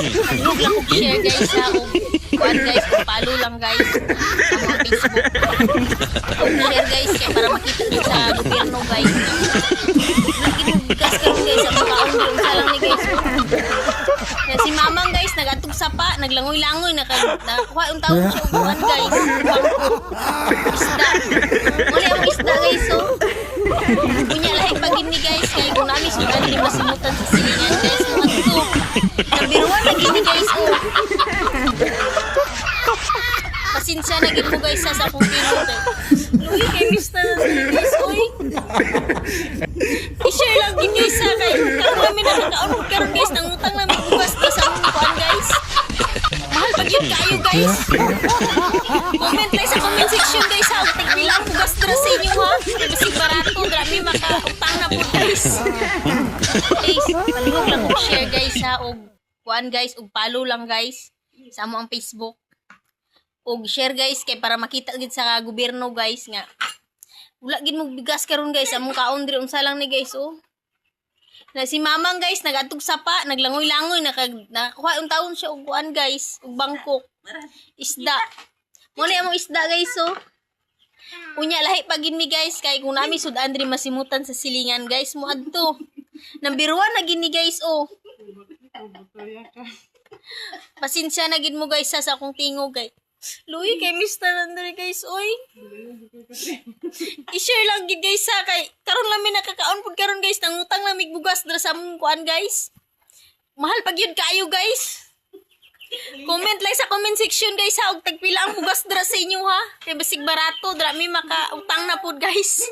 Huwag lang kong share guys ha. Kuan guys, follow lang guys sa mga Facebook. Huwag share guys kaya para makita din sa gobyerno guys. Ginugas karon guys ang mga kaon sa lang ni guys. Kaya si mamang guys nagatug sapa, naglangoy-langoy nakakuha yung taon siya upuan guys. Isda. Muli ang isda guys oh. Punya lahi pagin ni guys kaya kung namin sudan di masimutan sa silingan guys mga to. Nabiruan lagi ni guys oh. Pasensya na gid mo guys sa akong pinuto. Lugi kay Mr. guys oy. I-share lang gid guys sa kay karon kami nakakaon karon guys nangutang namin bugas na sa among kuan guys. Mahal pag yun kayo guys. Comment lang sa comment section guys ha. Tignan lang bugas dra sa inyo ha. Kasi barato drami makautang na po guys. Guys, palihog lang og share guys ha og kuan guys og follow lang guys sa among Facebook. Og share guys kay para makita gid sa gobyerno guys nga wala gid mo bigas karon guys among kaon diri unsa lang ni guys oh. Na si mamang guys nagatug sapa, naglangoy-langoy nakakuha yung taon siya og kuan guys, og bangkok. Isda. Mo ni among isda guys oh. Unya lahi pa gid mi guys kay kung nami sudan diri masimutan sa silingan guys mo adto. Nambiruan na gid ni guys oh. Pasensya na gid mo guys sa akong tingog guys. Luy kay Mr. Andre guys oy. I-share lang gid guys sa kay karon lang mi nakakaon pud karon guys nangutang na mig bugas dra sa among kuan guys. Mahal pag yun kayo guys. Comment lang sa comment section guys ha og tagpila ang bugas dra sa inyo ha. Kay basig barato dra mi makautang na pud guys.